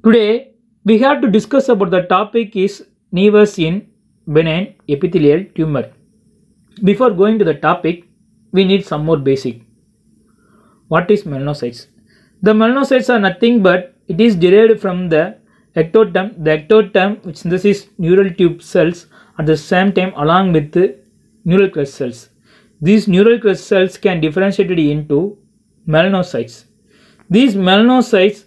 Today we have to discuss about the topic is nevus in benign epithelial tumor. Before going to the topic, we need some more basic. What is melanocytes? The melanocytes are nothing but it is derived from the ectoderm. The ectoderm which synthesizes neural tube cells at the same time along with the neural crest cells. These neural crest cells can differentiated into melanocytes. These melanocytes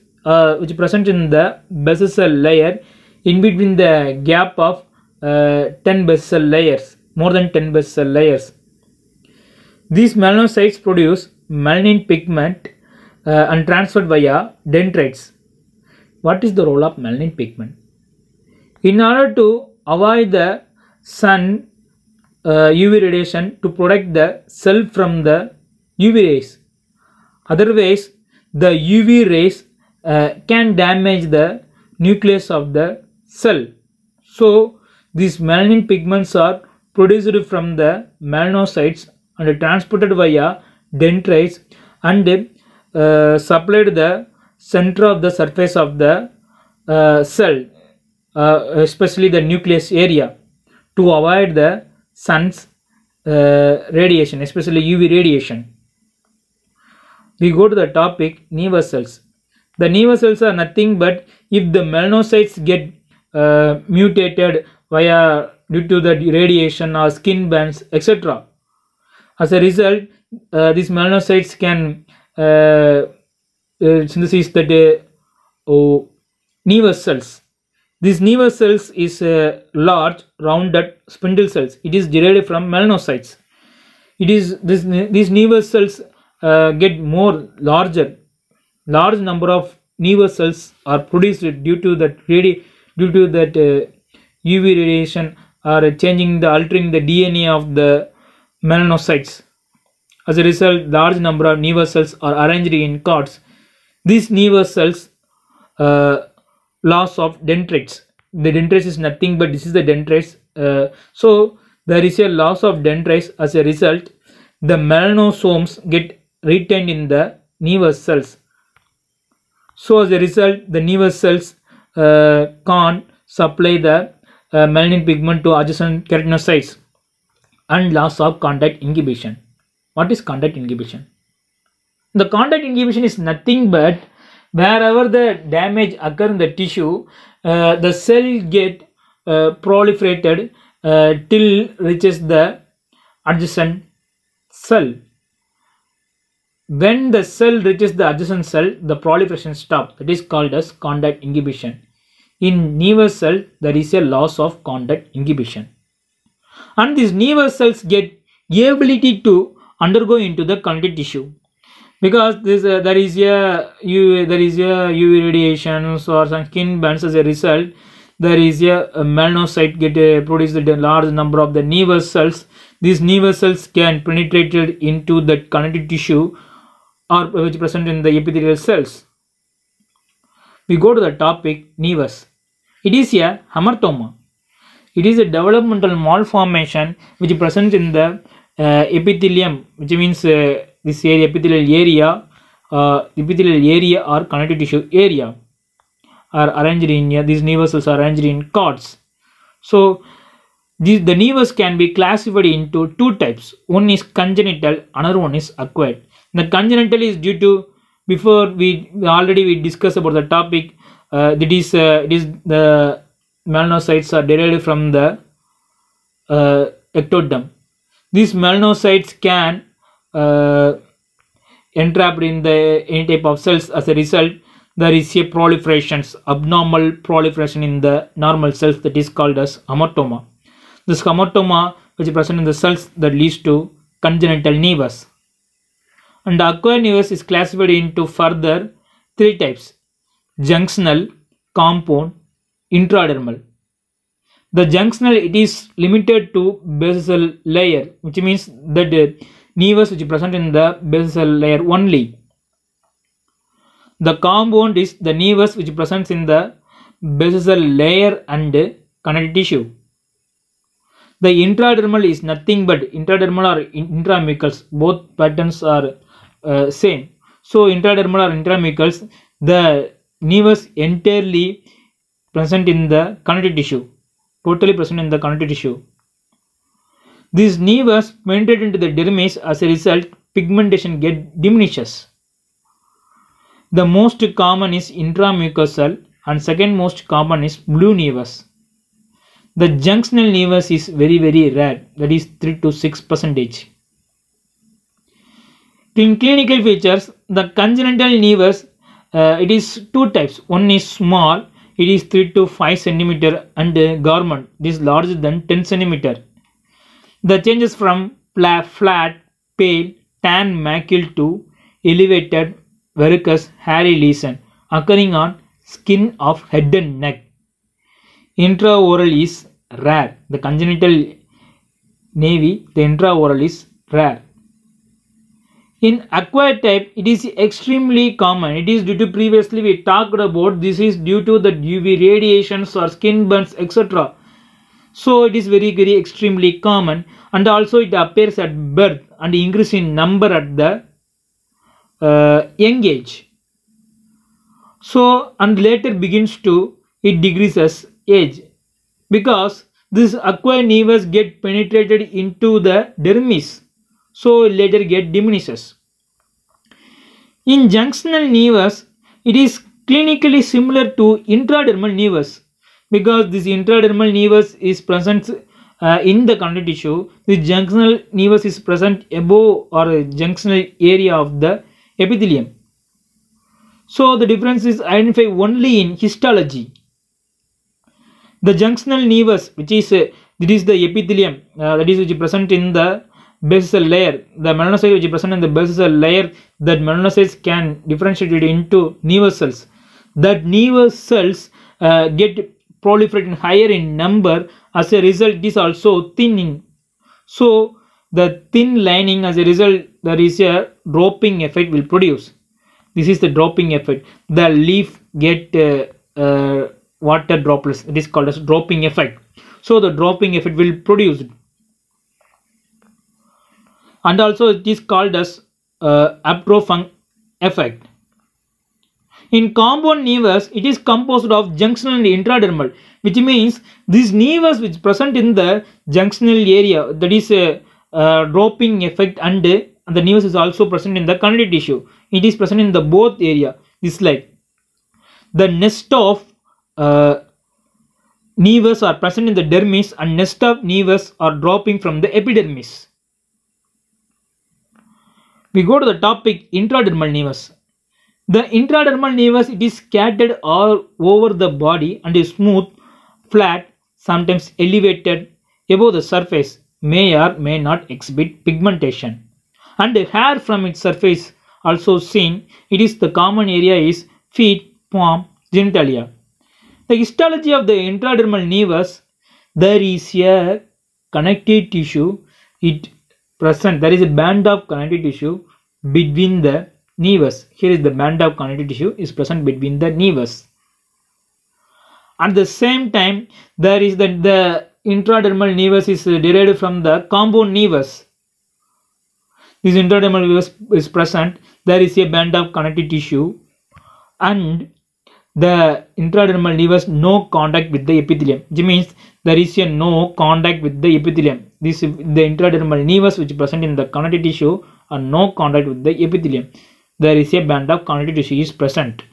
which present in the basal cell layer in between the gap of 10 basal cell layers, more than 10 basal cell layers. These melanocytes produce melanin pigment and transferred via dendrites. What is the role of melanin pigment? In order to avoid the sun UV radiation to protect the cell from the UV rays. Otherwise, the UV rays can damage the nucleus of the cell. So, these melanin pigments are produced from the melanocytes and transported via dendrites and supplied the center of the surface of the cell, especially the nucleus area, to avoid the sun's radiation, especially UV radiation. We go to the topic nevus cells. The nevus cells are nothing but if the melanocytes get mutated via due to the radiation or skin burns, etc. As a result, these melanocytes can synthesize the nevus cells. These nevus cells is large, rounded spindle cells. It is derived from melanocytes. It is these nevus cells get more larger. Large number of nevus cells are produced due to that UV radiation or altering the DNA of the melanocytes. As a result, large number of nevus cells are arranged in cords. These nevus cells loss of dendrites. The dendrites is nothing but this is the dendrites. So there is a loss of dendrites. As a result, the melanosomes get retained in the nevus cells. So as a result, the nevus cells can't supply the melanin pigment to adjacent keratinocytes, and loss of contact inhibition. What is contact inhibition? The contact inhibition is nothing but wherever the damage occurs in the tissue, the cell get proliferated till reaches the adjacent cell. When the cell reaches the adjacent cell, the proliferation stops. That is called as contact inhibition. In nevus cell, there is a loss of contact inhibition, and these nevus cells get ability to undergo into the connective tissue because there is a UV radiations or some skin burns. As a result, there is a melanocyte get produced a large number of the nevus cells. These nevus cells can penetrate into the connective tissue or which present in the epithelial cells. We go to the topic nevus. It is a hamartoma. It is a developmental malformation which presents in the epithelium, which means this area, epithelial area or connective tissue area are arranged in these nevus cells are arranged in cords. So the nevus can be classified into two types. One is congenital, another one is acquired. The congenital is due to, before we discussed about the topic, it is the melanocytes are derived from the ectoderm. These melanocytes can entrap in any type of cells. As a result, there is a abnormal proliferation in the normal cells, that is called as hamartoma. This hamartoma which is present in the cells that leads to congenital nevus. And the acquired nevus is classified into further three types: junctional, compound, intradermal. The junctional, it is limited to basal cell layer, which means that nevus which is present in the basal cell layer only. The compound is the nevus which presents in the basal cell layer and connective tissue. The intradermal is nothing but intradermal or intramucous. Both patterns are same. So intradermal or intramucous, the nevus entirely present in the connective tissue, totally present in the connective tissue. This nevus penetrate into the dermis. As a result, pigmentation diminishes. The most common is intramucosal and second most common is blue nevus. The junctional nevus is very rare, that is 3 to 6%. In clinical features, the congenital nevus, it is two types. One is small, it is 3 to 5 cm, and Gorman, it is larger than 10 cm. The changes from flat, pale, tan macule to elevated, verrucous, hairy lesion occurring on skin of head and neck. Intraoral is rare. The congenital nevi, the intraoral is rare. In acquired type, it is extremely common. It is due to, previously we talked about, this is due to the UV radiations or skin burns, etc. So it is very extremely common, and also it appears at birth and increase in number at the young age. So and later begins to, it decreases age, because this acquired nevus get penetrated into the dermis, so later get diminishes. In junctional nevus, it is clinically similar to intradermal nevus, because this intradermal nevus is present in the connective tissue. The junctional nevus is present above or junctional area of the epithelium. So the difference is identified only in histology. The junctional nevus, which is it is the epithelium, that is which is present in the basal layer. The melanocyte which is present in the basal layer, that melanocytes can differentiate it into nevus cells. That nevus cells get proliferated higher in number. As a result, it is also thinning. So the thin lining, as a result, there is a dropping effect will produce. This is the dropping effect. The leaf get water droplets. It is called as dropping effect. So the dropping effect will produce, and also it is called as Aptrofunc effect. In compound nevus, it is composed of junctional and intradermal, which means this nevus which is present in the junctional area, that is a dropping effect, and the nevus is also present in the connective tissue. It is present in the both area. This like the nest of nevus are present in the dermis, and nest of nevus are dropping from the epidermis. We go to the topic intradermal nevus. The intradermal nevus, it is scattered all over the body and is smooth, flat, sometimes elevated above the surface, may or may not exhibit pigmentation, and hair from its surface also seen. It is the common area is feet, palm, genitalia. The histology of the intradermal nevus, there is a connective tissue. It present, there is a band of connective tissue between the nevus. Here is the band of connective tissue is present between the nevus. At the same time, there is the intradermal nevus is derived from the compound nevus. This intradermal nevus is present. There is a band of connective tissue, and the intradermal nevus no contact with the epithelium, which means there is a no contact with the epithelium. This the intradermal nevus which is present in the connective tissue are no contact with the epithelium. There is a band of connective tissue is present.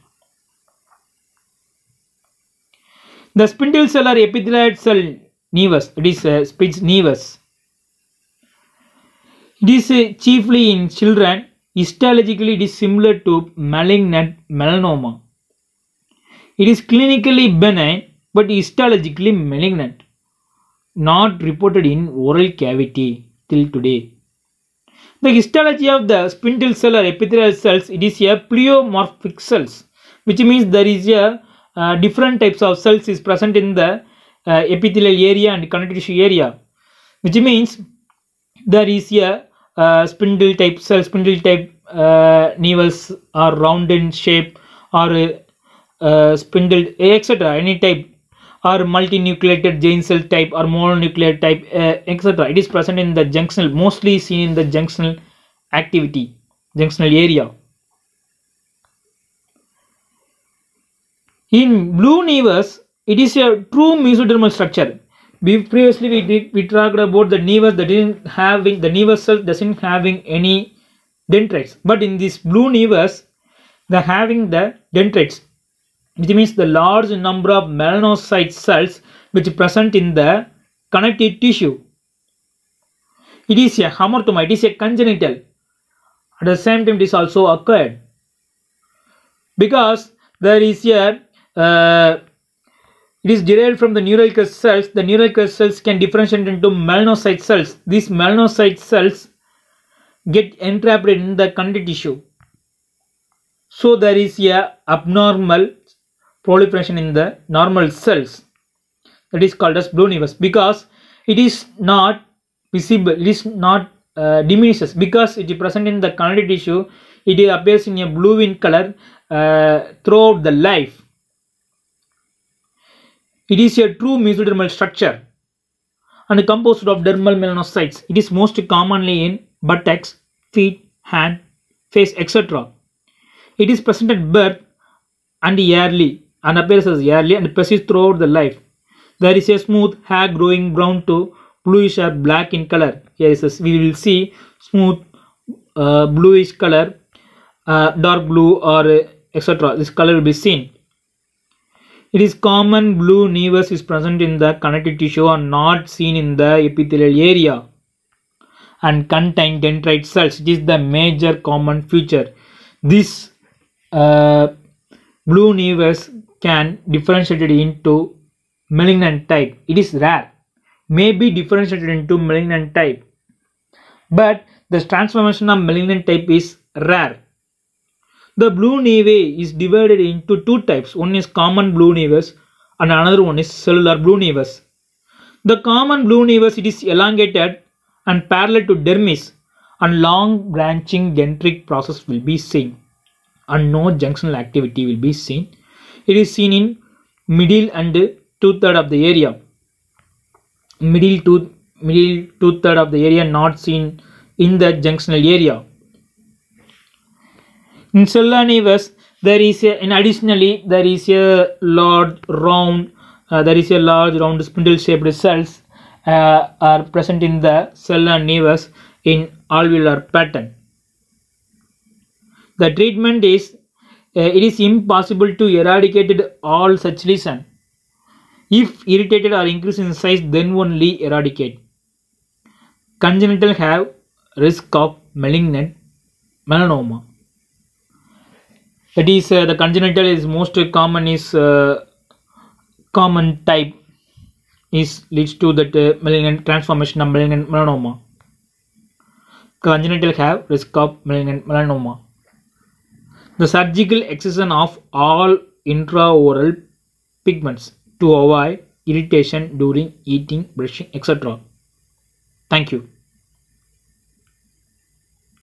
The spindle-cellular epithelioid cell nevus, it is Spitz nevus. It is chiefly in children. Histologically, it is similar to malignant melanoma. It is clinically benign but histologically malignant. Not reported in oral cavity till today. The histology of the spindle-cellular epithelial cells, it is a pleomorphic cells, which means there is a different types of cells is present in the epithelial area and connective tissue area, which means there is a spindle type cell, spindle type nevus are round in shape, or spindle etc. any type, or multinucleated giant cell type or mononuclear type, etc. It is present in the junctional, mostly seen in the junctional activity, junctional area. In blue nevus, it is a true mesodermal structure. Previously we talked about the nevus that isn't having, the nevus cells doesn't having any dendrites, but in this blue nevus they having the dendrites, which means the large number of melanocyte cells which present in the connective tissue. It is a hamartoma, it is a congenital. At the same time it is also acquired because there is a it is derived from the neural cells. The neural cells can differentiate into melanocyte cells. These melanocyte cells get entrapped in the connective tissue. So there is a abnormal proliferation in the normal cells. That is called as blue nevus because it is not visible, it is not diminishes because it is present in the connective tissue. It appears in a blue in color throughout the life. It is a true mesodermal structure and composed of dermal melanocytes. It is most commonly in buttocks, feet, hand, face, etc. It is present at birth and yearly and appears as yearly and persists throughout the life. There is a smooth hair growing brown to bluish or black in color. Here we will see smooth bluish color, dark blue or etc. This color will be seen. It is common blue nevus is present in the connective tissue and not seen in the epithelial area and contain dendrite cells. It is the major common feature. This blue nevus can differentiate into malignant type. It is rare, may be differentiated into malignant type, but the transformation of malignant type is rare. The blue nevus is divided into two types. One is common blue nevus and another one is cellular blue nevus. The common blue nevus, it is elongated and parallel to dermis and long branching dendritic process will be seen and no junctional activity will be seen. It is seen in middle and two-thirds of the area. Middle two-thirds of the area not seen in the junctional area. In cellular nevus, there is additionally there is a large round spindle-shaped cells are present in the cellular nevus in alveolar pattern. The treatment is it is impossible to eradicate all such lesions. If irritated or increased in size, then only eradicate. Congenital have risk of malignant melanoma. That is the congenital is most common is common type is leads to that malignant transformation of malignant melanoma. Congenital have risk of malignant melanoma. The surgical excision of all intraoral pigments to avoid irritation during eating, brushing, etc. Thank you.